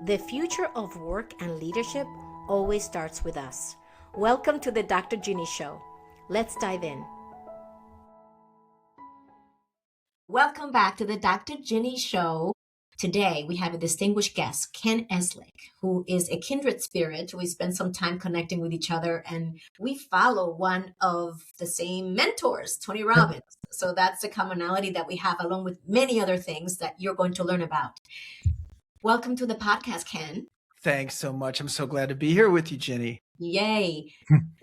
The future of work and leadership always starts with us. Welcome to the Dr. Ginny Show. Let's dive in. Welcome back to the Dr. Ginny Show. Today, we have a distinguished guest, Ken Eslick, who is a kindred spirit. We spend some time connecting with each other, and we follow one of the same mentors, Tony Robbins. So that's the commonality that we have, along with many other things that you're going to learn about. Welcome to the podcast, Ken. Thanks so much. I'm so glad to be here with you, Ginny. Yay.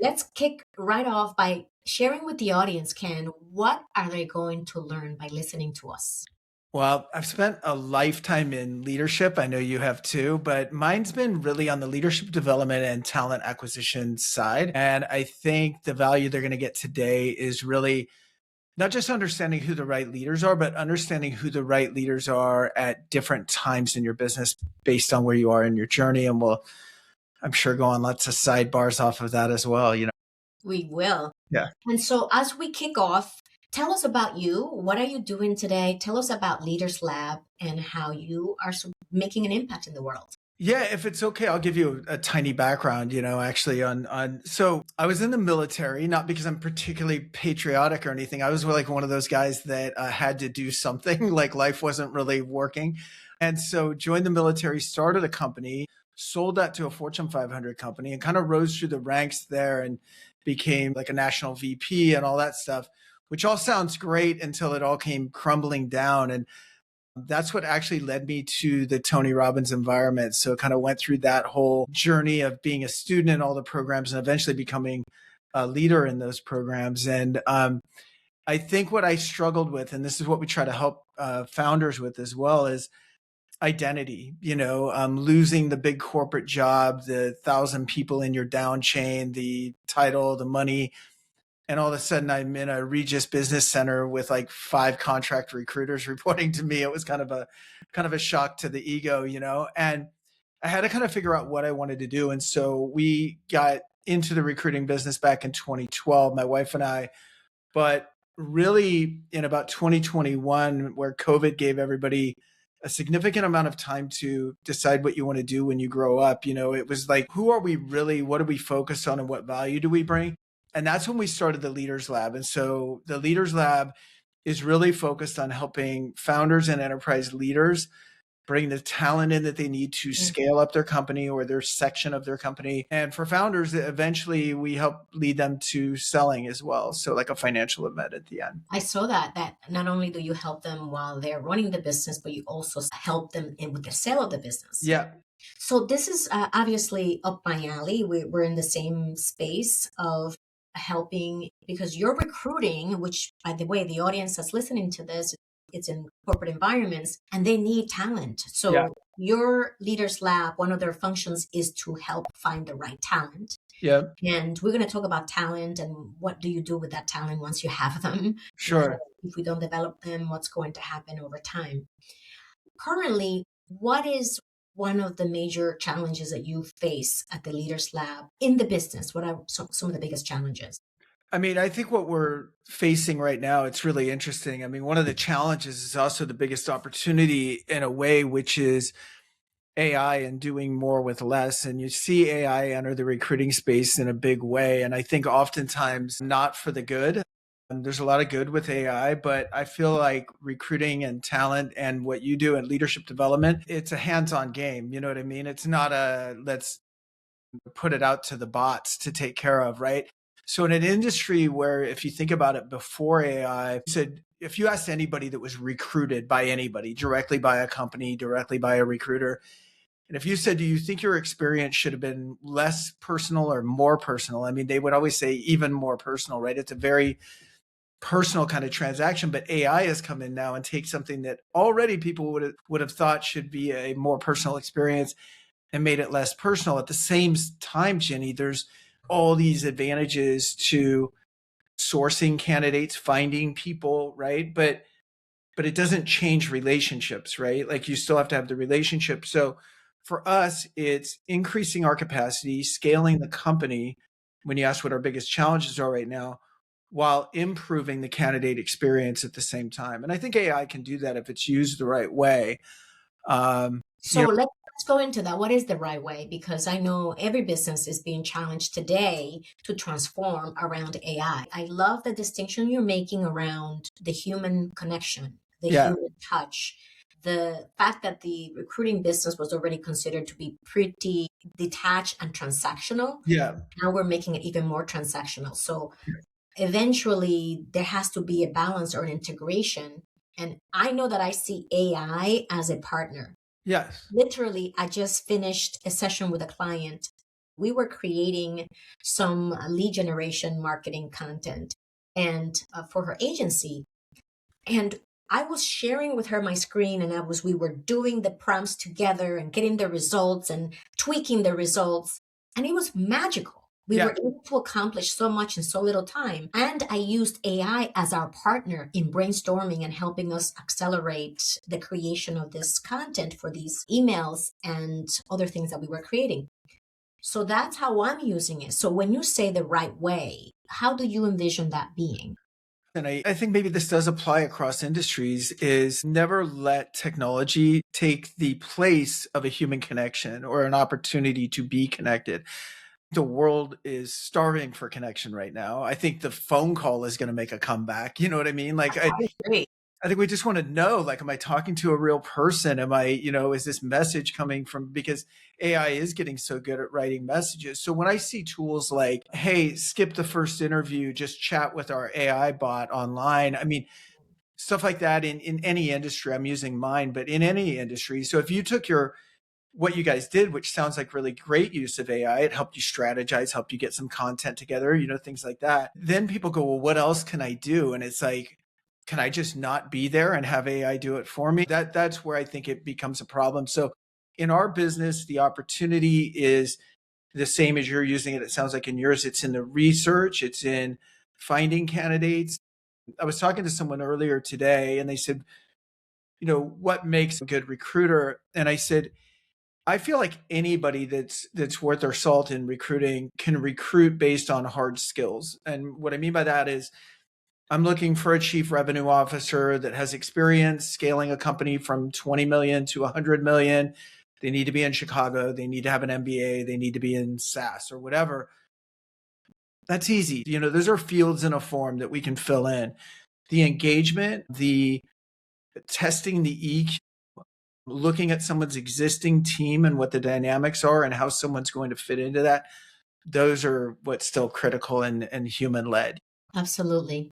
Let's kick right off by sharing with the audience, Ken, what are they going to learn by listening to us? Well, I've spent a lifetime in leadership. I know you have too, but mine's been really on the leadership development and talent acquisition side. And I think the value they're going to get today is really not just understanding who the right leaders are, but understanding who the right leaders are at different times in your business based on where you are in your journey. And we'll, I'm sure, go on lots of sidebars off of that as well. We will. Yeah. And so as we kick off, tell us about you. What are you doing today? Tell us about Leaders Lab and how you are making an impact in the world. Yeah, if it's okay, I'll give you a tiny background, actually so I was in the military, not because I'm particularly patriotic or anything. I was like one of those guys that had to do something, like life wasn't really working. And so joined the military, started a company, sold that to a Fortune 500 company and kind of rose through the ranks there and became like a national VP and all that stuff, which all sounds great until it all came crumbling down. And that's what actually led me to the Tony Robbins environment. So kind of went through that whole journey of being a student in all the programs and eventually becoming a leader in those programs. And I think what I struggled with, and this is what we try to help founders with as well, is identity, losing the big corporate job, the 1,000 people in your down chain, the title, the money. And all of a sudden I'm in a Regis Business Center with like 5 contract recruiters reporting to me. It was kind of a shock to the ego, and I had to kind of figure out what I wanted to do. And so we got into the recruiting business back in 2012, my wife and I, but really in about 2021, where COVID gave everybody a significant amount of time to decide what you want to do when you grow up. It was like, who are we really? What do we focus on and what value do we bring? And that's when we started the Leaders Lab. And so the Leaders Lab is really focused on helping founders and enterprise leaders bring the talent in that they need to scale up their company or their section of their company. And for founders, eventually we help lead them to selling as well. So like a financial event at the end. I saw that not only do you help them while they're running the business, but you also help them with the sale of the business. Yeah. So this is obviously up my alley. We're in the same space of helping, because you're recruiting, which, by the way, the audience that's listening to this, it's in corporate environments and they need talent. So your Leaders Lab, one of their functions is to help find the right talent. Yeah. And we're going to talk about talent and what do you do with that talent once you have them. Sure. If we don't develop them, what's going to happen over time? Currently, what is one of the major challenges that you face at the Leaders Lab in the business? What are some of the biggest challenges? I mean, I think what we're facing right now, it's really interesting. I mean, one of the challenges is also the biggest opportunity in a way, which is AI and doing more with less. And you see AI enter the recruiting space in a big way. And I think oftentimes not for the good. And there's a lot of good with AI, but I feel like recruiting and talent and what you do in leadership development, it's a hands-on game. You know what I mean? It's not let's put it out to the bots to take care of, right? So in an industry where, if you think about it, before AI, if you asked anybody that was recruited by anybody, directly by a company, directly by a recruiter, and if you said, do you think your experience should have been less personal or more personal? I mean, they would always say even more personal, right? It's a very personal kind of transaction, but AI has come in now and take something that already people would have thought should be a more personal experience and made it less personal. At the same time, Ginny, there's all these advantages to sourcing candidates, finding people, right? But it doesn't change relationships, right? Like you still have to have the relationship. So for us, it's increasing our capacity, scaling the company, when you ask what our biggest challenges are right now, while improving the candidate experience at the same time. And I think AI can do that if it's used the right way. So let's let's go into that. What is the right way? Because I know every business is being challenged today to transform around AI. I love the distinction you're making around the human connection, the Yeah. human touch, the fact that the recruiting business was already considered to be pretty detached and transactional. Yeah. Now we're making it even more transactional. So eventually there has to be a balance or an integration. And I know that I see AI as a partner. Yes. Literally, I just finished a session with a client. We were creating some lead generation marketing content and for her agency. And I was sharing with her my screen, and we were doing the prompts together and getting the results and tweaking the results. And it was magical. We Yeah. were able to accomplish so much in so little time. And I used AI as our partner in brainstorming and helping us accelerate the creation of this content for these emails and other things that we were creating. So that's how I'm using it. So when you say the right way, how do you envision that being? And I think maybe this does apply across industries, is never let technology take the place of a human connection or an opportunity to be connected. The world is starving for connection right now. I think the phone call is going to make a comeback. You know what I mean? Like, I agree. I think we just want to know, like, am I talking to a real person? Am I, is this message coming from, because AI is getting so good at writing messages. So when I see tools like, hey, skip the first interview, just chat with our AI bot online. I mean, stuff like that in any industry. I'm using mine, but in any industry. So if you took what you guys did, which sounds like really great use of AI, it helped you strategize, helped you get some content together, things like that. Then people go, well, what else can I do? And it's like, can I just not be there and have AI do it for me? That's where I think it becomes a problem. So in our business, the opportunity is the same as you're using it. It sounds like in yours, it's in the research, it's in finding candidates. I was talking to someone earlier today and they said, what makes a good recruiter? And I said, I feel like anybody that's worth their salt in recruiting can recruit based on hard skills. And what I mean by that is I'm looking for a chief revenue officer that has experience scaling a company from 20 million to 100 million. They need to be in Chicago. They need to have an MBA. They need to be in SaaS or whatever. That's easy. Those are fields in a form that we can fill in. The engagement, the testing the EQ, looking at someone's existing team and what the dynamics are and how someone's going to fit into that, those are what's still critical and human led. Absolutely.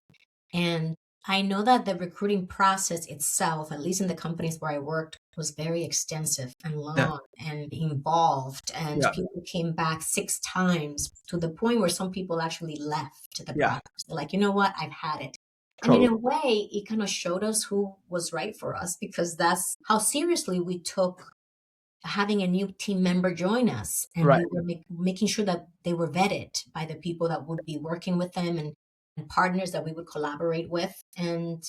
And I know that the recruiting process itself, at least in the companies where I worked, was very extensive and Yeah. long and involved. And Yeah. people came back 6 times to the point where some people actually left the Yeah. process. They're like, you know what? I've had it. And in Totally. a way, it kind of showed us who was right for us because that's how seriously we took having a new team member join us. And Right. we were making sure that they were vetted by the people that would be working with them and partners that we would collaborate with. And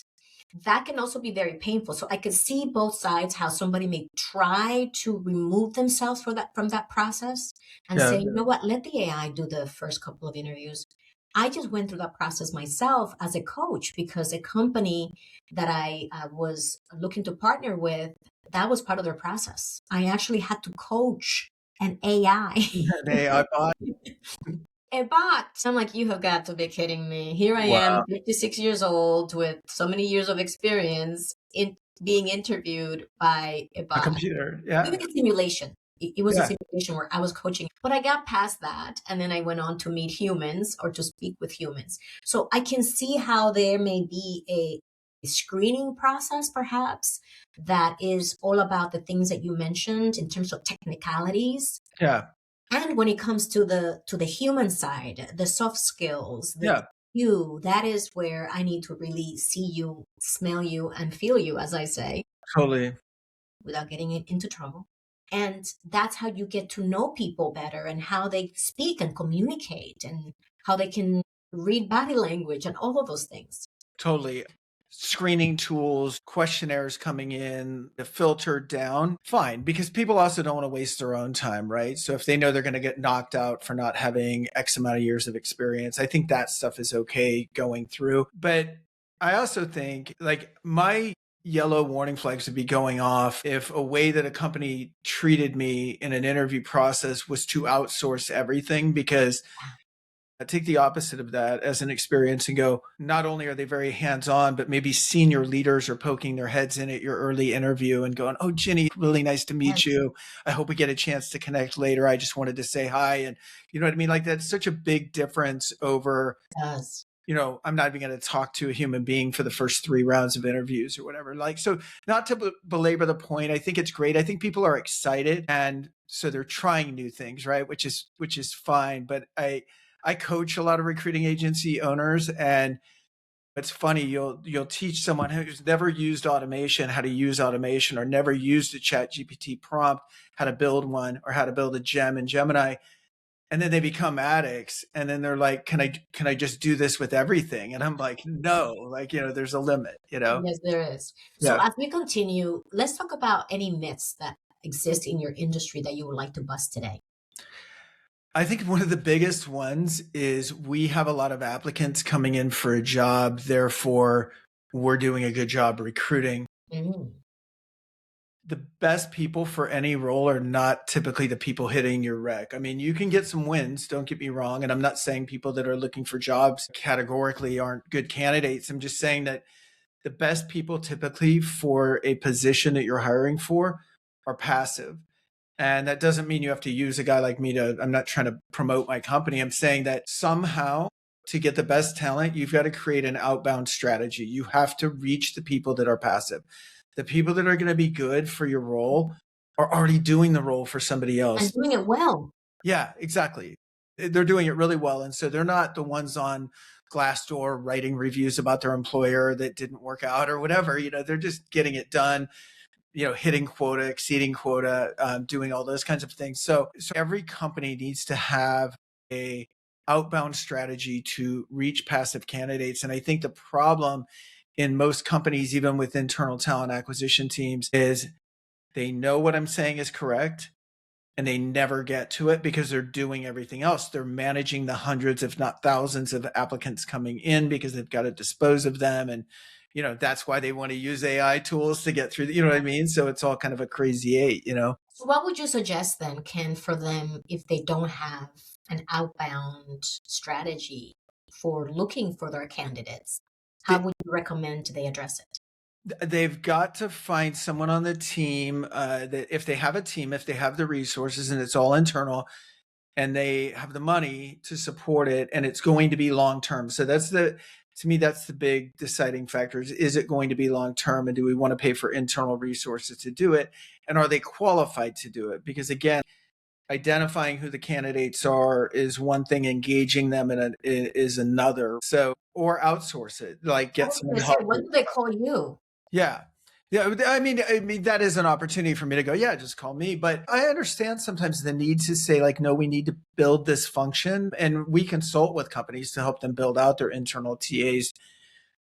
that can also be very painful. So I could see both sides, how somebody may try to remove themselves from that process and Yeah. say, you know what, let the AI do the first couple of interviews. I just went through that process myself as a coach because a company that I was looking to partner with, that was part of their process. I actually had to coach an AI. An AI bot. A bot. I'm like, you have got to be kidding me. Here I am, Wow. 56 years old with so many years of experience in being interviewed by a A bot. computer. Yeah. Doing a simulation. It was a Yeah. simulation where I was coaching, but I got past that. And then I went on to meet humans or to speak with humans. So I can see how there may be a screening process, perhaps, that is all about the things that you mentioned in terms of technicalities. Yeah. And when it comes to the human side, the soft skills, the Yeah. you, that is where I need to really see you, smell you, and feel you, as I say, Totally. without getting into trouble. And that's how you get to know people better and how they speak and communicate and how they can read body language and all of those things. Totally. Screening tools, questionnaires coming in, filtered down, fine, because people also don't want to waste their own time, right? So if they know they're going to get knocked out for not having X amount of years of experience, I think that stuff is okay going through. But I also think like yellow warning flags would be going off if a way that a company treated me in an interview process was to outsource everything. Because I take the opposite of that as an experience and go, not only are they very hands on, but maybe senior leaders are poking their heads in at your early interview and going, "Oh, Ginny, really nice to meet Yes, you. I hope we get a chance to connect later. I just wanted to say hi." And you know what I mean? Like, that's such a big difference over, it does. I'm not even going to talk to a human being for the first 3 rounds of interviews or whatever. Like, so not to belabor the point, I think it's great. I think people are excited, and so they're trying new things, right? Which is fine. But I coach a lot of recruiting agency owners, and it's funny. You'll teach someone who's never used automation how to use automation, or never used a Chat GPT prompt how to build one, or how to build a gem in Gemini, and then they become addicts, and then they're like, can I just do this with everything? And I'm like, no, like, there's a limit. Yes, there is. So Yeah. as we continue, let's talk about any myths that exist in your industry that you would like to bust today. I think one of the biggest ones is we have a lot of applicants coming in for a job, therefore we're doing a good job recruiting. Mm. The best people for any role are not typically the people hitting your rec. I mean, you can get some wins, don't get me wrong. And I'm not saying people that are looking for jobs categorically aren't good candidates. I'm just saying that the best people typically for a position that you're hiring for are passive. And that doesn't mean you have to use a guy like me I'm not trying to promote my company. I'm saying that somehow, to get the best talent, you've got to create an outbound strategy. You have to reach the people that are passive. The people that are going to be good for your role are already doing the role for somebody And else. doing it well. Yeah, exactly. They're doing it really well. And so they're not the ones on Glassdoor writing reviews about their employer that didn't work out or whatever. They're just getting it done, hitting quota, exceeding quota, doing all those kinds of things. So every company needs to have a outbound strategy to reach passive candidates. And I think the problem in most companies, even with internal talent acquisition teams, is they know what I'm saying is correct, and they never get to it because they're doing everything else. They're managing the hundreds, if not thousands, of applicants coming in because they've got to dispose of them. And, that's why they want to use AI tools to get through, you know what I mean? So it's all kind of a crazy eight. So what would you suggest then, Ken, for them if they don't have an outbound strategy for looking for their candidates? How They, would you recommend they address it? they've got to find someone on the team that if they have a team, if they have the resources and it's all internal, and they have the money to support it, and it's going to be long term. So to me, that's the big deciding factor. Is it going to be long term, and do we want to pay for internal resources to do it? And are they qualified to do it? Because again, identifying who the candidates are is one thing, engaging them is another. So, or outsource it, like I get was someone going to to say, help when you. do they call you? Yeah. Yeah, I mean that is an opportunity for me to go, yeah, just call me. But I understand sometimes the need to say like, no, we need to build this function, and we consult with companies to help them build out their internal TAs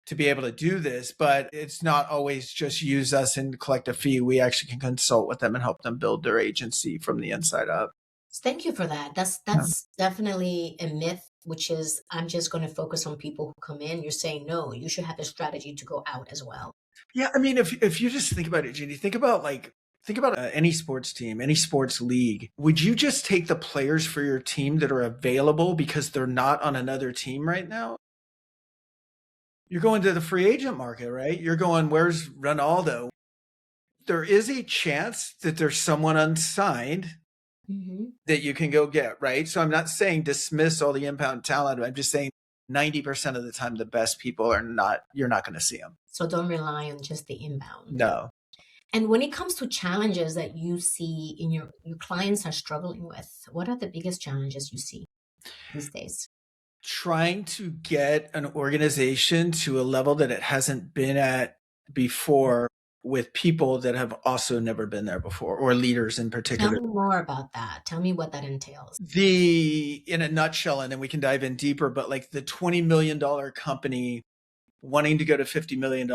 to be able to do this. But it's not always just use us and collect a fee. We actually can consult with them and help them build their agency from the inside up. Thank you for that. Yeah. That's definitely a myth, which is I'm just going to focus on people who come in. You're saying no, you should have a strategy to go out as well. Yeah, I mean, if you just think about it, Jeannie, think about any sports team, any sports league. Would you just take the players for your team that are available because they're not on another team right now? You're going to the free agent market, right? You're going, where's Ronaldo? There is a chance that there's someone unsigned Hmm. that you can go get, right? So I'm not saying dismiss all the inbound talent. I'm just saying 90% of the time, the best people you're not going to see them. So don't rely on just the inbound. No. And when it comes to challenges that you see in your clients are struggling with, what are the biggest challenges you see these days? Trying to get an organization to a level that it hasn't been at before, with people that have also never been there before, or leaders in Tell particular. me more about that. Tell me what that entails. In a nutshell, and then we can dive in deeper, but like the $20 million company wanting to go to $50 million,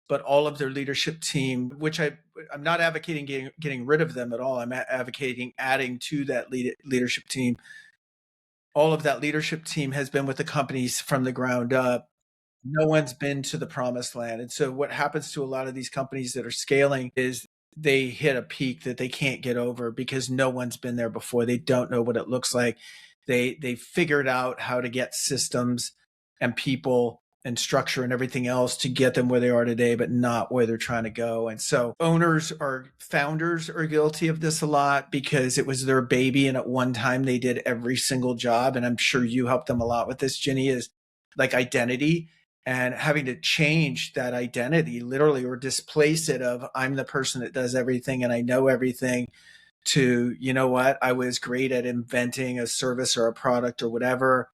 but all of their leadership team, which I'm not advocating getting rid of them at all. I'm advocating adding to that leadership team. All of that leadership team has been with the companies from the ground up. No one's been to the promised land. And so what happens to a lot of these companies that are scaling is they hit a peak that they can't get over because no one's been there before. They don't know what it looks like. They figured out how to get systems and people and structure and everything else to get them where they are today, but not where they're trying to go. And so founders are guilty of this a lot because it was their baby. And at one time they did every single job. And I'm sure you helped them a lot with this, Ginny, is like identity and having to change that identity literally or displace it of I'm the person that does everything and I know everything to, you know what, I was great at inventing a service or a product or whatever.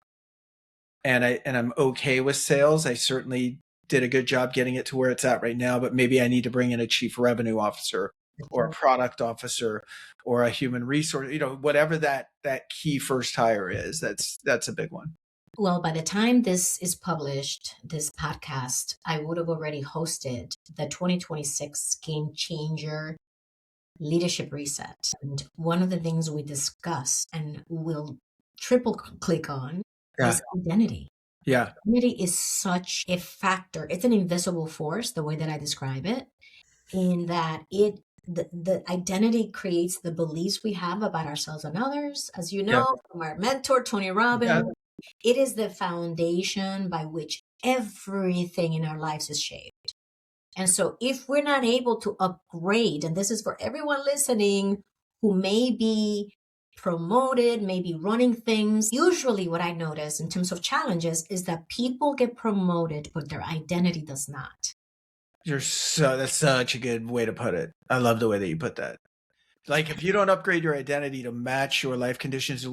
And I'm okay with sales. I certainly did a good job getting it to where it's at right now, but maybe I need to bring in a chief revenue officer or a product officer or a human resource, whatever that key first hire is. That's a big one. Well, by the time this is published, this podcast, I would have already hosted the 2026 Game Changer Leadership Reset. And one of the things we discuss and we'll triple click on is identity. Yeah. Identity is such a factor. It's an invisible force, the way that I describe it, in that the identity creates the beliefs we have about ourselves and others. As you know, from our mentor, Tony Robbins, it is the foundation by which everything in our lives is shaped. And so if we're not able to upgrade, and this is for everyone listening who may be promoted, maybe running things, usually what I notice in terms of challenges is that people get promoted, but their identity does not. That's such a good way to put it. I love the way that you put that. Like if you don't upgrade your identity to match your life conditions,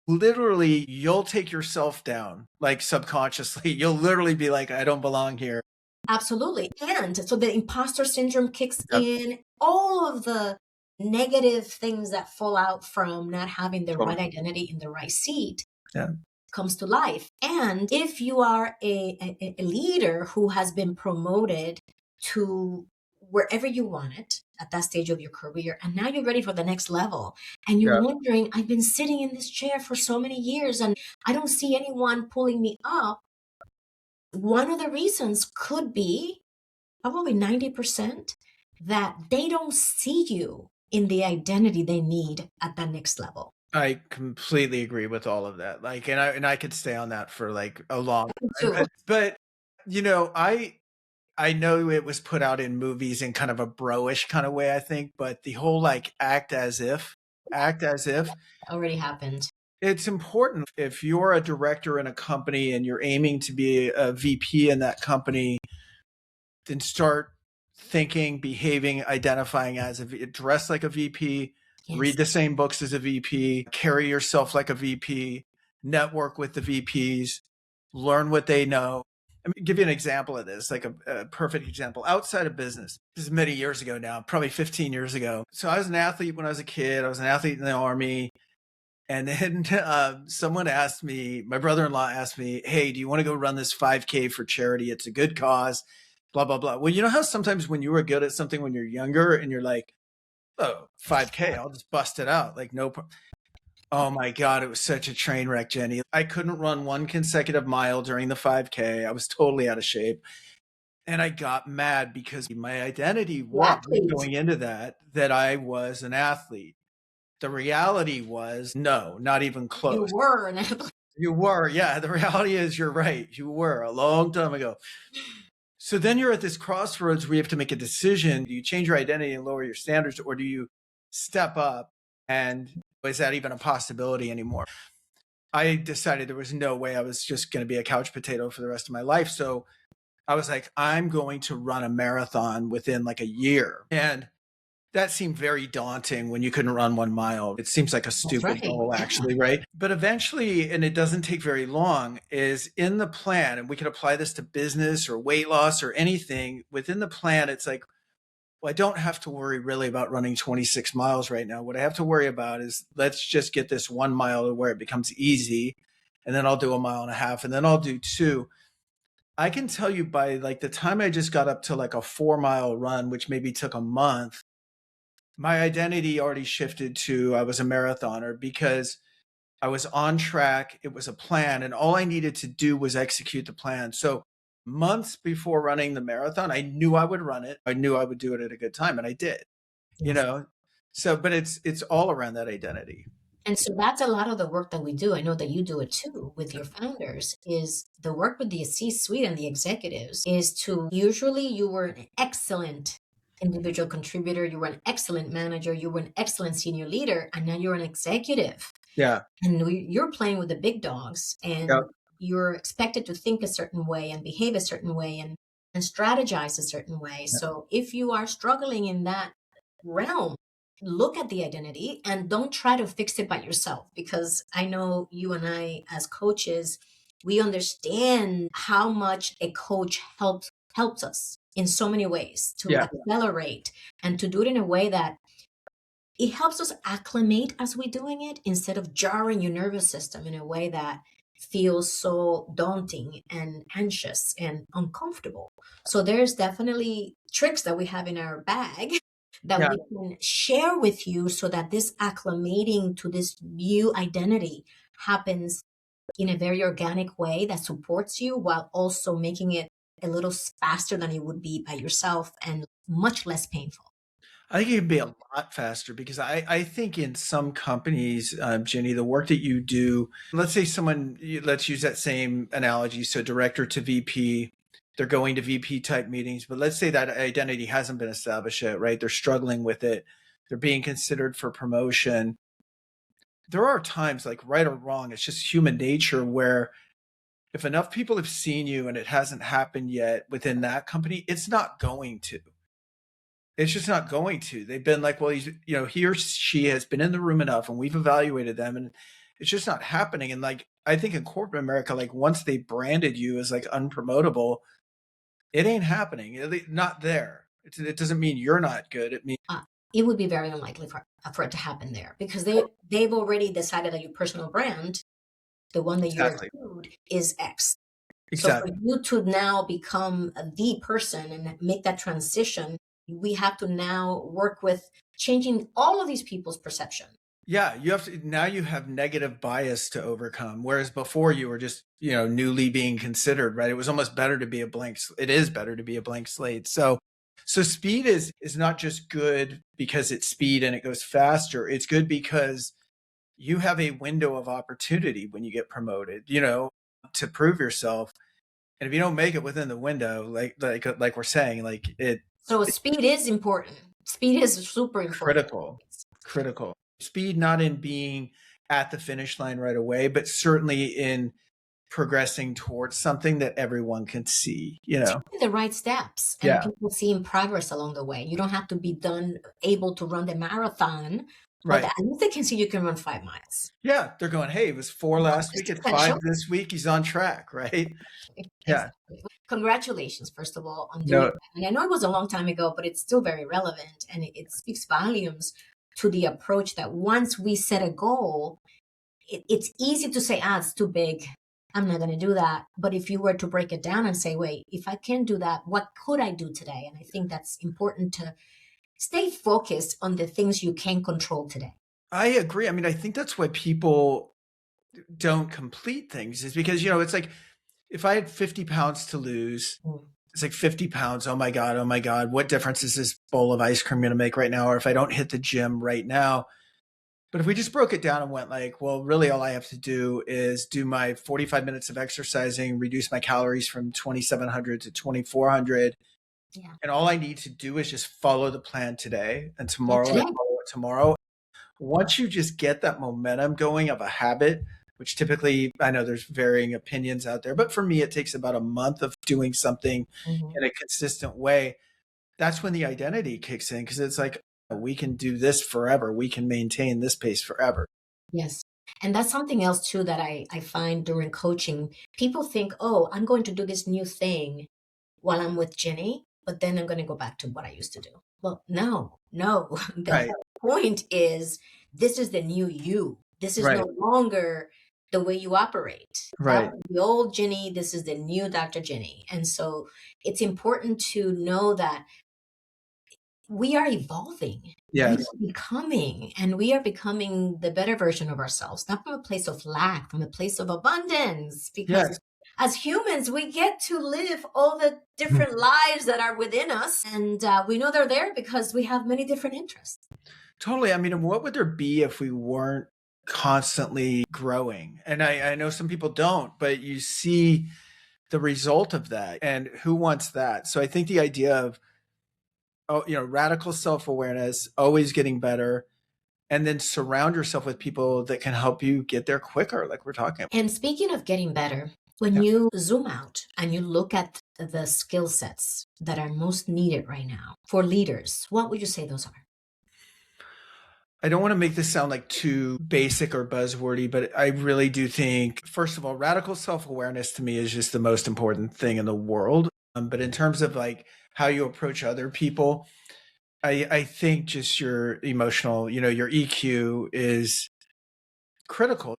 literally you'll take yourself down, like subconsciously. You'll literally be like, I don't belong here. Absolutely. And so the imposter syndrome kicks in, all of the negative things that fall out from not having the right identity in the right seat comes to life. And if you are a leader who has been promoted to wherever you want it at that stage of your career, and now you're ready for the next level, and you're wondering, I've been sitting in this chair for so many years and I don't see anyone pulling me up. One of the reasons could be probably 90% that they don't see you in the identity they need at that next level. I completely agree with all of that. Like, and I could stay on that for like a long time. But I know it was put out in movies in kind of a bro-ish kind of way, I think, but the whole like act as if already happened. It's important if you're a director in a company and you're aiming to be a VP in that company, then start thinking, behaving, identifying as dress like a VP, read the same books as a VP, carry yourself like a VP, network with the VPs, learn what they know. Let me give you an example of this, like a perfect example outside of business. This is many years ago now, probably 15 years ago. So I was an athlete when I was a kid. I was an athlete in the Army. And then someone asked me, my brother-in-law asked me, hey, do you want to go run this 5K for charity? It's a good cause, blah, blah, blah. Well, you know how sometimes when you were good at something when you're younger and you're like, oh, 5K, I'll just bust it out. Like, no problem. Oh my God, it was such a train wreck, Jenny. I couldn't run one consecutive mile during the 5K. I was totally out of shape. And I got mad because my identity was going into that I was an athlete. The reality was, no, not even close. You were an athlete. You were, yeah. The reality is you're right. You were a long time ago. So then you're at this crossroads where you have to make a decision. Do you change your identity and lower your standards, or do you step up? And is that even a possibility anymore? I decided there was no way I was just going to be a couch potato for the rest of my life. So I was like, I'm going to run a marathon within like a year. And that seemed very daunting when you couldn't run 1 mile. It seems like a stupid goal, actually, right? But eventually, and it doesn't take very long, is in the plan, and we can apply this to business or weight loss or anything. Within the plan, it's like, well, I don't have to worry really about running 26 miles right now. What I have to worry about is let's just get this 1 mile to where it becomes easy. And then I'll do 1.5 miles, and then I'll do 2. I can tell you by like the time I just got up to like a 4-mile run, which maybe took a month, my identity already shifted to I was a marathoner because I was on track. It was a plan, and all I needed to do was execute the plan. So months before running the marathon. I knew I would run it. I knew I would do it at a good time, and I did, you Yes. know? So, but it's all around that identity. And so that's a lot of the work that we do. I know that you do it too with your founders, is the work with the C-suite and the executives is to usually you were an excellent individual contributor, you were an excellent manager, you were an excellent senior leader, and now you're an executive. Yeah. And you're playing with the big dogs Yep. and you're expected to think a certain way and behave a certain way and strategize a certain way. Yeah. So if you are struggling in that realm, look at the identity and don't try to fix it by yourself, because I know you and I as coaches, we understand how much a coach helps us in so many ways to Yeah. accelerate and to do it in a way that it helps us acclimate as we're doing it instead of jarring your nervous system in a way that feels so daunting and anxious and uncomfortable. So there's definitely tricks that we have in our bag that Yeah. we can share with you so that this acclimating to this new identity happens in a very organic way that supports you while also making it a little faster than it would be by yourself and much less painful. I think it can be a lot faster because I think in some companies, Ginny, the work that you do, let's say let's use that same analogy. So director to VP, they're going to VP type meetings, but let's say that identity hasn't been established yet, right? They're struggling with it. They're being considered for promotion. There are times, like right or wrong, it's just human nature where if enough people have seen you and it hasn't happened yet within that company, it's not going to. It's just not going to. They've been like, well, he or she has been in the room enough and we've evaluated them and it's just not happening. And like, I think in corporate America, like once they branded you as like unpromotable, it ain't happening. Not there. It doesn't mean you're not good. It means uh, it would be very unlikely for it to happen there because they've already decided that your personal brand, the one that you exactly, exude, is X. So for exactly. you to now become the person and make that transition, we have to now work with changing all of these people's perception. Yeah, now you have negative bias to overcome, whereas before you were just, newly being considered, right? It was almost better to be it is better to be a blank slate. So speed is not just good because it's speed and it goes faster. It's good because you have a window of opportunity when you get promoted, to prove yourself. And if you don't make it within the window, like we're saying, like So speed is important. Speed is super important. critical. Speed not in being at the finish line right away, but certainly in progressing towards something that everyone can see, Taking the right steps and Yeah, people seeing progress along the way. You don't have to be able to run the marathon, but right. at least they can see you can run 5 miles. Yeah, they're going, hey, it was 4 last Just week, it's 5 sequential. this week. He's on track, right? Yeah. Exactly. Congratulations, first of all, on doing No, that. And I know it was a long time ago, but it's still very relevant. And it speaks volumes to the approach that once we set a goal, it's easy to say, it's too big. I'm not going to do that. But if you were to break it down and say, wait, if I can't do that, what could I do today? And I think that's important to stay focused on the things you can control today. I agree. I mean, I think that's why people don't complete things is because, it's like if I had 50 pounds to lose, Mm. it's like 50 pounds. Oh my God. Oh my God. What difference is this bowl of ice cream going to make right now? Or if I don't hit the gym right now. But if we just broke it down and went like, well, really all I have to do is do my 45 minutes of exercising, reduce my calories from 2,700 to 2,400. Yeah. And all I need to do is just follow the plan today. And Yeah, tomorrow I today. follow it tomorrow. Once you just get that momentum going of a habit, which typically, I know there's varying opinions out there, but for me, it takes about a month of doing something Mhm. in a consistent way. That's when the identity kicks in because it's like, we can do this forever. We can maintain this pace forever. Yes. And that's something else too that I find during coaching. People think, oh, I'm going to do this new thing while I'm with Ginny, but then I'm going to go back to what I used to do. Well, no, no. The Right. whole point is this is the new you. This is Right. no longer the way you operate. That Right. was the old Ginny. This is the new Dr. Ginny. And so it's important to know that we are evolving. We Yes. are becoming, and we are becoming the better version of ourselves, not from a place of lack, from a place of abundance. Because Yes. as humans, we get to live all the different lives that are within us. And we know they're there because we have many different interests. Totally. I mean, what would there be if we weren't constantly growing? And I know some people don't, but you see the result of that. And who wants that? So I think the idea of, radical self-awareness, always getting better, and then surround yourself with people that can help you get there quicker, like we're talking about. And speaking of getting better, when Yeah. you zoom out and you look at the skill sets that are most needed right now for leaders, what would you say those are? I don't want to make this sound like too basic or buzzwordy, but I really do think, first of all, radical self-awareness to me is just the most important thing in the world. But in terms of like how you approach other people, I think just your emotional, your EQ is critical.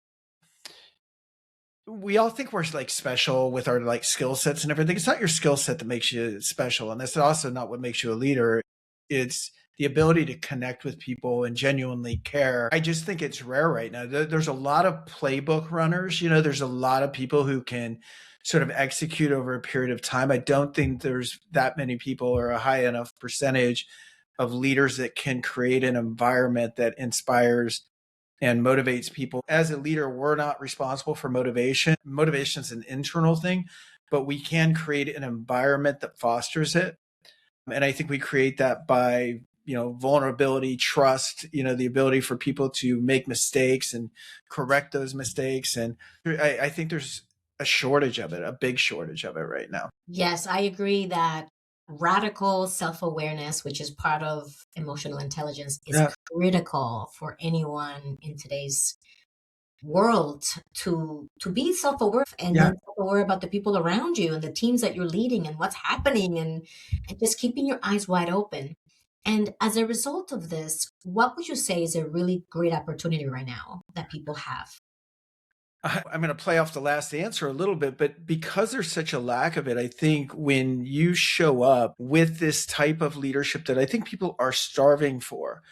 We all think we're like special with our like skill sets and everything. It's not your skill set that makes you special. And that's also not what makes you a leader. It's the ability to connect with people and genuinely care. I just think it's rare right now. There's a lot of playbook runners, there's a lot of people who can sort of execute over a period of time. I don't think there's that many people or a high enough percentage of leaders that can create an environment that inspires and motivates people. As a leader, we're not responsible for motivation. Motivation is an internal thing, but we can create an environment that fosters it. And I think we create that by, vulnerability, trust, the ability for people to make mistakes and correct those mistakes. And I think there's a shortage of it, a big shortage of it right now. Yes, I agree that radical self awareness, which is part of emotional intelligence, is Yeah. critical for anyone in today's world to be self-aware and Yeah. then self-aware about the people around you and the teams that you're leading and what's happening and just keeping your eyes wide open. And as a result of this, what would you say is a really great opportunity right now that people have? I'm going to play off the last answer a little bit, but because there's such a lack of it, I think when you show up with this type of leadership that I think people are starving for,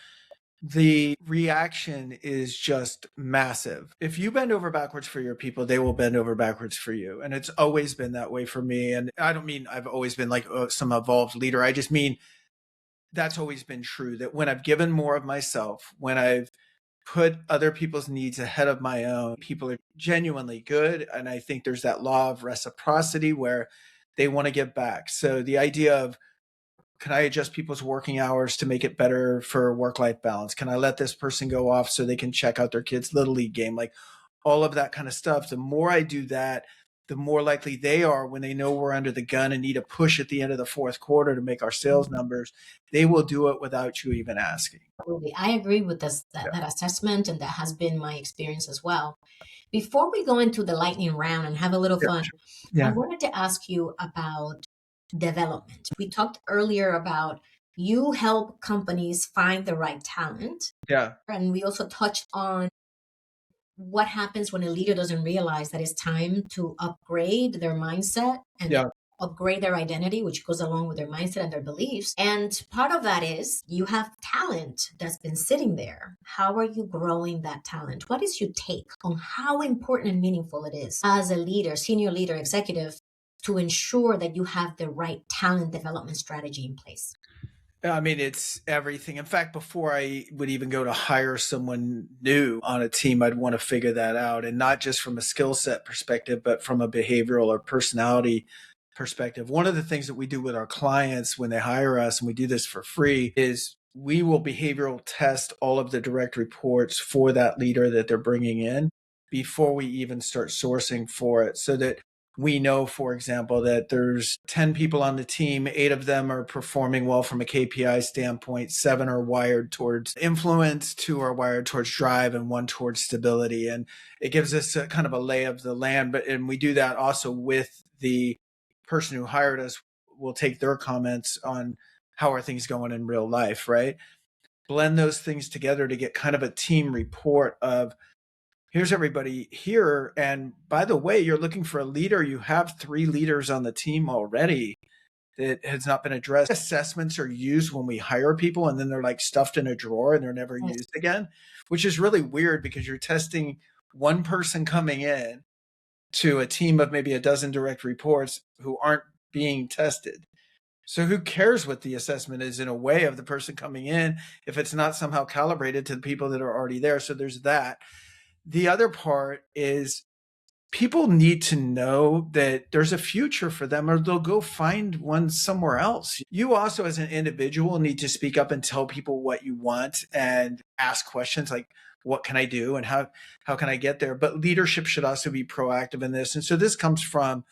the reaction is just massive. If you bend over backwards for your people, they will bend over backwards for you. And it's always been that way for me. And I don't mean I've always been like some evolved leader. I just mean that's always been true, that when I've given more of myself, when I've put other people's needs ahead of my own, people are genuinely good. And I think there's that law of reciprocity where they want to give back. So the idea of, can I adjust people's working hours to make it better for work-life balance? Can I let this person go off so they can check out their kids' little league game? Like all of that kind of stuff. The more I do that, the more likely they are when they know we're under the gun and need a push at the end of the fourth quarter to make our sales numbers, they will do it without you even asking. Absolutely. I agree with this, Yeah. that assessment, and that has been my experience as well. Before we go into the lightning round and have a little Yeah. fun, I Yeah. wanted to ask you about development. We talked earlier about you help companies find the right talent. Yeah. And we also touched on what happens when a leader doesn't realize that it's time to upgrade their mindset and Yeah. upgrade their identity, which goes along with their mindset and their beliefs. And part of that is you have talent that's been sitting there. How are you growing that talent? What is your take on how important and meaningful it is as a leader, senior leader, executive, to ensure that you have the right talent development strategy in place? I mean, it's everything. In fact, before I would even go to hire someone new on a team, I'd want to figure that out. And not just from a skill set perspective, but from a behavioral or personality perspective. One of the things that we do with our clients when they hire us, and we do this for free, is we will behavioral test all of the direct reports for that leader that they're bringing in before we even start sourcing for it, so that we know, for example, that there's 10 people on the team, 8 of them are performing well from a KPI standpoint, 7 are wired towards influence, 2 are wired towards drive, and 1 towards stability. And it gives us a kind of a lay of the land. And we do that also with the person who hired us. We'll take their comments on how are things going in real life, right? Blend those things together to get kind of a team report of, here's everybody here. And by the way, you're looking for a leader. You have 3 leaders on the team already that has not been addressed. Assessments are used when we hire people, and then they're like stuffed in a drawer and they're never used again, which is really weird because you're testing one person coming in to a team of maybe a dozen direct reports who aren't being tested. So who cares what the assessment is in a way of the person coming in if it's not somehow calibrated to the people that are already there? So there's that. The other part is people need to know that there's a future for them or they'll go find one somewhere else. You also, as an individual, need to speak up and tell people what you want and ask questions like, what can I do and how can I get there? But leadership should also be proactive in this. And so this comes from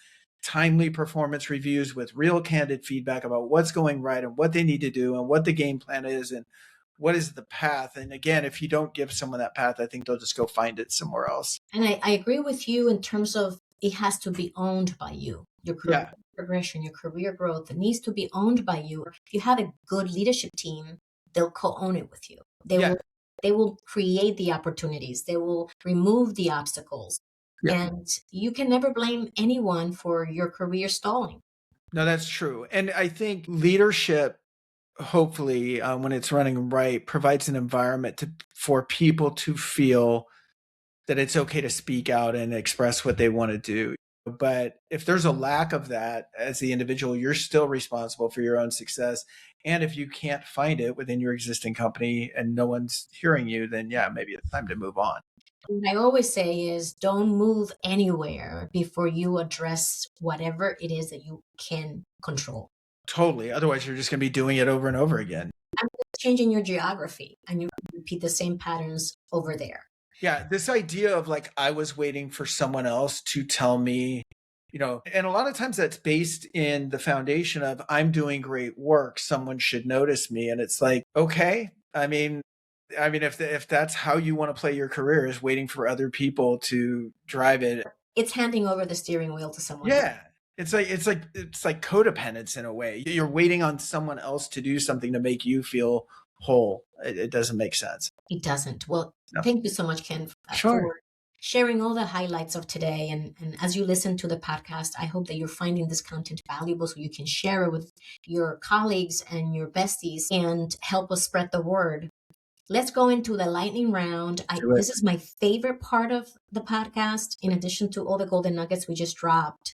timely performance reviews with real candid feedback about what's going right and what they need to do and what the game plan is and what is the path. And again, if you don't give someone that path, I think they'll just go find it somewhere else. And I agree with you in terms of it has to be owned by you. Your career progression, your career growth, it needs to be owned by you. If you have a good leadership team, they'll co-own it with you. They will create the opportunities. They will remove the obstacles. And you can never blame anyone for your career stalling. No, that's true. And I think leadership, hopefully, when it's running right, provides an environment for people to feel that it's okay to speak out and express what they want to do. But if there's a lack of that as the individual, you're still responsible for your own success. And if you can't find it within your existing company and no one's hearing you, then yeah, maybe it's time to move on. What I always say is don't move anywhere before you address whatever it is that you can control. Totally. Otherwise, you're just going to be doing it over and over again. I'm just changing your geography and you repeat the same patterns over there. Yeah. This idea of like, I was waiting for someone else to tell me, and a lot of times that's based in the foundation of I'm doing great work. Someone should notice me. And it's like, okay. I mean, if that's how you want to play your career is waiting for other people to drive it. It's handing over the steering wheel to someone. Yeah. It's like codependence in a way. You're waiting on someone else to do something to make you feel whole. It doesn't make sense. It doesn't. Well, Thank you so much, Ken, Sure. for sharing all the highlights of today. And as you listen to the podcast, I hope that you're finding this content valuable so you can share it with your colleagues and your besties and help us spread the word. Let's go into the lightning round. This is my favorite part of the podcast, in addition to all the golden nuggets we just dropped,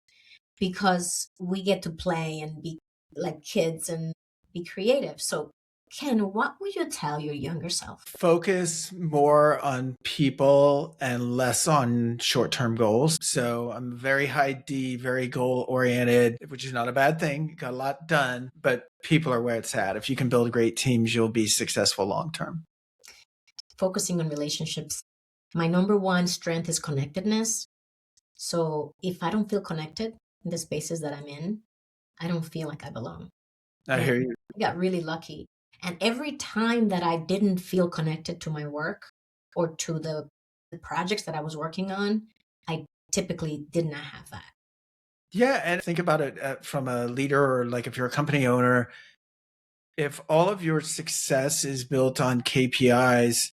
because we get to play and be like kids and be creative. So, Ken, what would you tell your younger self? Focus more on people and less on short-term goals. So I'm very high D, very goal-oriented, which is not a bad thing. Got a lot done, but people are where it's at. If you can build great teams, you'll be successful long-term. Focusing on relationships. My number one strength is connectedness. So if I don't feel connected in the spaces that I'm in, I don't feel like I belong. I hear you. I got really lucky. And every time that I didn't feel connected to my work or to the projects that I was working on, I typically did not have that. Yeah. And think about it from a leader or like if you're a company owner, if all of your success is built on KPIs,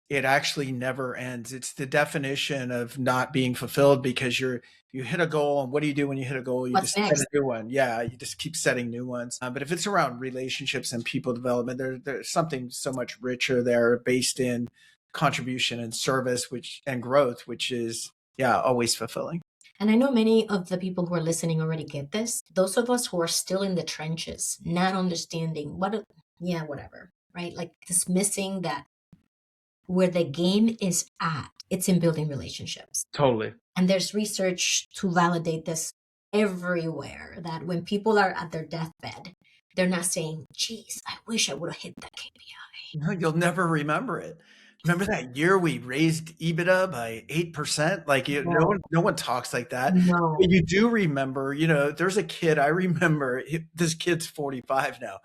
it actually never ends. It's the definition of not being fulfilled because you hit a goal, and what do you do when you hit a goal? You just set a new one. Yeah, you just keep setting new ones. But if it's around relationships and people development, there's something so much richer there based in contribution and service, and growth, which is always fulfilling. And I know many of the people who are listening already get this. Those of us who are still in the trenches, not understanding whatever, right? Like dismissing that where the game is at, it's in building relationships. Totally. And there's research to validate this everywhere, that when people are at their deathbed, they're not saying, geez, I wish I would have hit that KPI. No, you'll never remember it. Remember that year we raised EBITDA by 8%? Like no one talks like that. No. But you do remember, there's a kid, I remember, this kid's 45 now.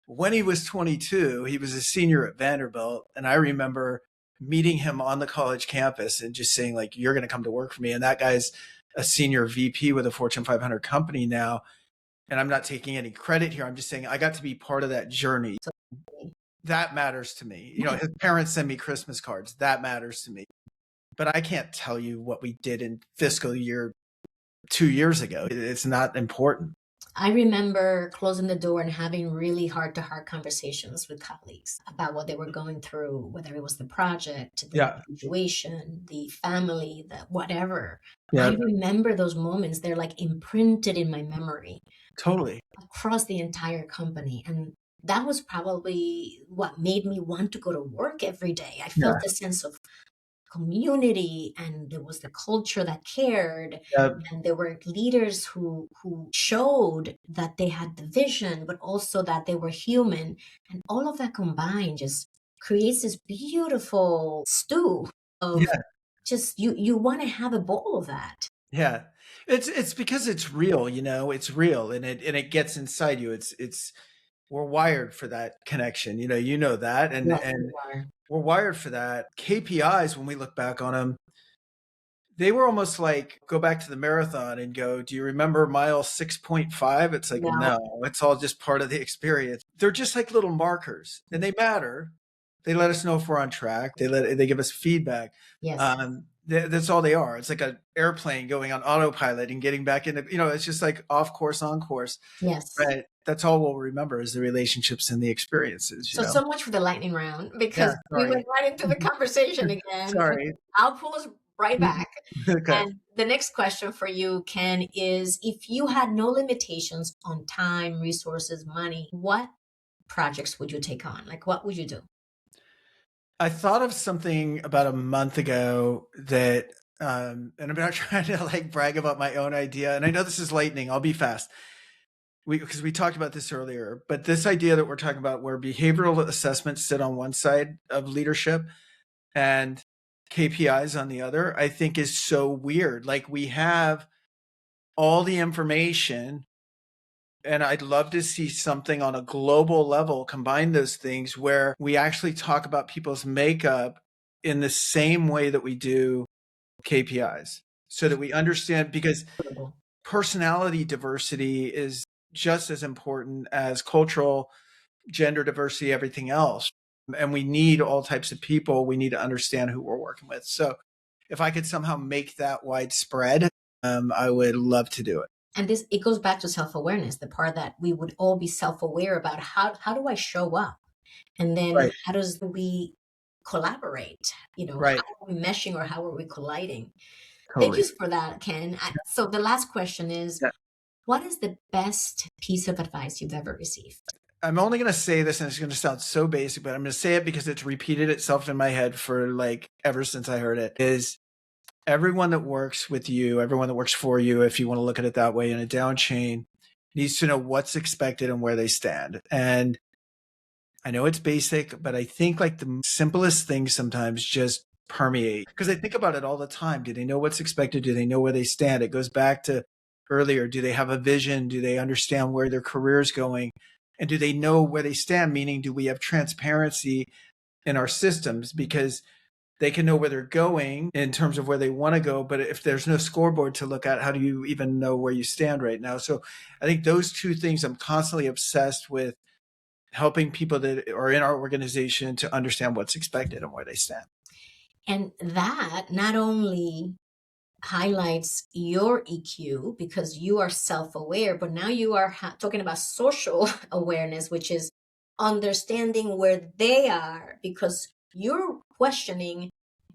When he was 22, he was a senior at Vanderbilt. And I remember meeting him on the college campus and just saying, like, you're going to come to work for me. And that guy's a senior VP with a Fortune 500 company now. And I'm not taking any credit here. I'm just saying I got to be part of that journey. That matters to me. His parents send me Christmas cards. That matters to me. But I can't tell you what we did in fiscal year 2 years ago. It's not important. I remember closing the door and having really heart to heart conversations with colleagues about what they were going through, whether it was the project, the Yeah, situation, the family, the whatever. I yeah, remember those moments. They're like imprinted in my memory totally. across the entire company. And that was probably what made me want to go to work every day. I Yeah, felt a sense of community, and there was the culture that cared, yeah, and there were leaders who showed that they had the vision but also that they were human, and all of that combined just creates this beautiful stew of yeah, just you want to have a bowl of that. yeah. It's because it's real, it's real and it gets inside you. It's we're wired for that connection. You know that Yes, you and are. we're wired for that. KPIs, when we look back on them, they were almost like go back to the marathon and go, do you remember mile 6.5? It's like, No. no, it's all just part of the experience. They're just like little markers and they matter. They let us know if we're on track. They give us feedback. Yes. That's all they are. It's like an airplane going on autopilot and getting back into, it's just like off course, on course. Yes. Right. That's all we'll remember is the relationships and the experiences. So much for the lightning round, Yeah. because we Sorry. went right into the conversation again. Sorry. I'll pull us right back. Okay. And the next question for you, Ken, is if you had no limitations on time, resources, money, what projects would you take on? Like, what would you do? I thought of something about a month ago that, and I'm not trying to like brag about my own idea. And I know this is lightning. I'll be fast. Because we talked about this earlier, but this idea that we're talking about where behavioral assessments sit on one side of leadership and KPIs on the other, I think is so weird. Like we have all the information and I'd love to see something on a global level combine those things where we actually talk about people's makeup in the same way that we do KPIs so that we understand because personality diversity is just as important as cultural, gender diversity, everything else. And we need all types of people. We need to understand who we're working with. So if I could somehow make that widespread, I would love to do it. And this, it goes back to self-awareness, the part that we would all be self-aware about how do I show up? And then Right. how does we collaborate? How Right. are we meshing or how are we colliding? Thank Totally. you for that, Ken. So the last question is, Yeah. what is the best piece of advice you've ever received? I'm only going to say this and it's going to sound so basic, but I'm going to say it because it's repeated itself in my head for like ever since I heard it is everyone that works with you, everyone that works for you, if you want to look at it that way in a down chain, needs to know what's expected and where they stand. And I know it's basic, but I think like the simplest things sometimes just permeate because I think about it all the time. Do they know what's expected? Do they know where they stand? It goes back to earlier. Do they have a vision? Do they understand where their career is going? And do they know where they stand? Meaning, do we have transparency in our systems? Because they can know where they're going in terms of where they want to go. But if there's no scoreboard to look at, how do you even know where you stand right now? So I think those two things I'm constantly obsessed with helping people that are in our organization to understand what's expected and where they stand. And that not only highlights your EQ because you are self aware, but now you are talking about social awareness, which is understanding where they are because you're questioning,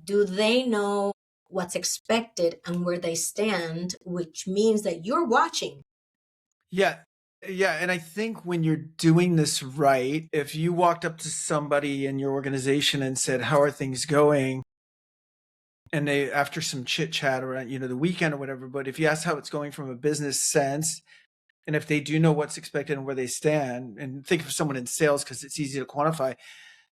do they know what's expected and where they stand, which means that you're watching. Yeah. Yeah. And I think when you're doing this right, if you walked up to somebody in your organization and said, how are things going? And they, after some chit chat around, the weekend or whatever, but if you ask how it's going from a business sense, and if they do know what's expected and where they stand, and think of someone in sales because it's easy to quantify,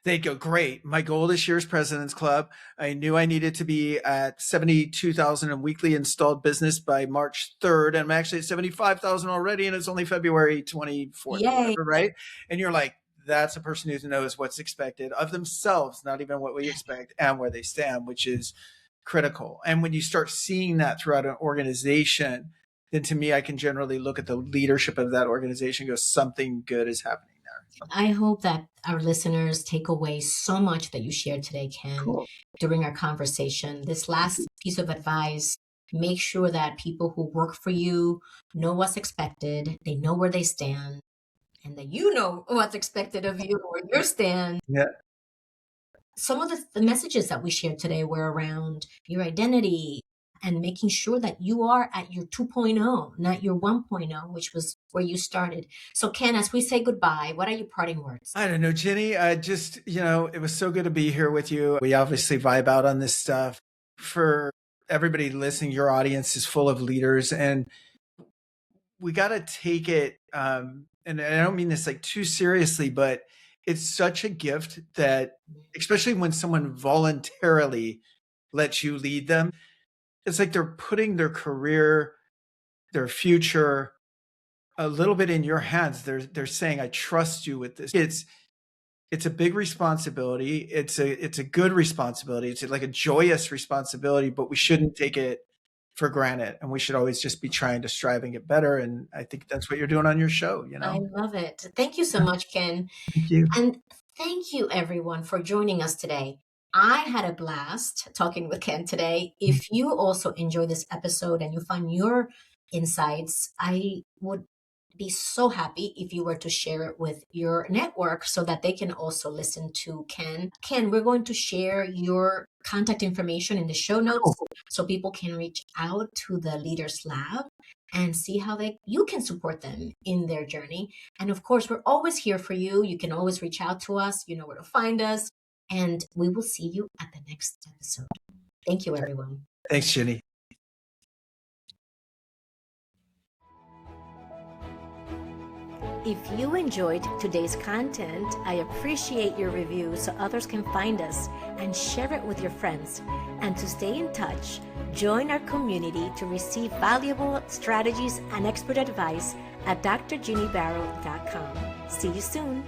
they'd go, great. My goal this year is President's Club. I knew I needed to be at 72,000 in weekly installed business by March 3rd. And I'm actually at 75,000 already. And it's only February 24th or Yay. whatever, right? And you're like, that's a person who knows what's expected of themselves, not even what we expect and where they stand, which is critical. And when you start seeing that throughout an organization, then to me, I can generally look at the leadership of that organization and go, something good is happening there. I hope that our listeners take away so much that you shared today, Ken, Cool. during our conversation. This last piece of advice make sure that people who work for you know what's expected, they know where they stand, and that you know what's expected of you, where you stand. Yeah. Some of the messages that we shared today were around your identity and making sure that you are at your 2.0, not your 1.0, which was where you started. So, Ken, as we say goodbye, what are your parting words? I don't know, Ginny. I just, it was so good to be here with you. We obviously vibe out on this stuff. For everybody listening, your audience is full of leaders, and we got to take it. And I don't mean this like too seriously, but it's such a gift that, especially when someone voluntarily lets you lead them, it's like they're putting their career, their future, a little bit in your hands. They're saying, "I trust you with this." It's a big responsibility. It's a good responsibility. It's like a joyous responsibility, but we shouldn't take it for granted, and we should always just be trying to strive and get better. And I think that's what you're doing on your show. I love it. Thank you so much, Ken. Thank you. And thank you, everyone, for joining us today. I had a blast talking with Ken today. If you also enjoy this episode and you find your insights, I would be so happy if you were to share it with your network so that they can also listen to Ken. Ken, we're going to share your contact information in the show notes so people can reach out to the Leaders Lab and see how you can support them in their journey. And of course, we're always here for you. You can always reach out to us. You know where to find us. And we will see you at the next episode. Thank you, everyone. Thanks, Ginny. If you enjoyed today's content, I appreciate your review so others can find us, and share it with your friends. And to stay in touch, join our community to receive valuable strategies and expert advice at drginnybaro.com. See you soon.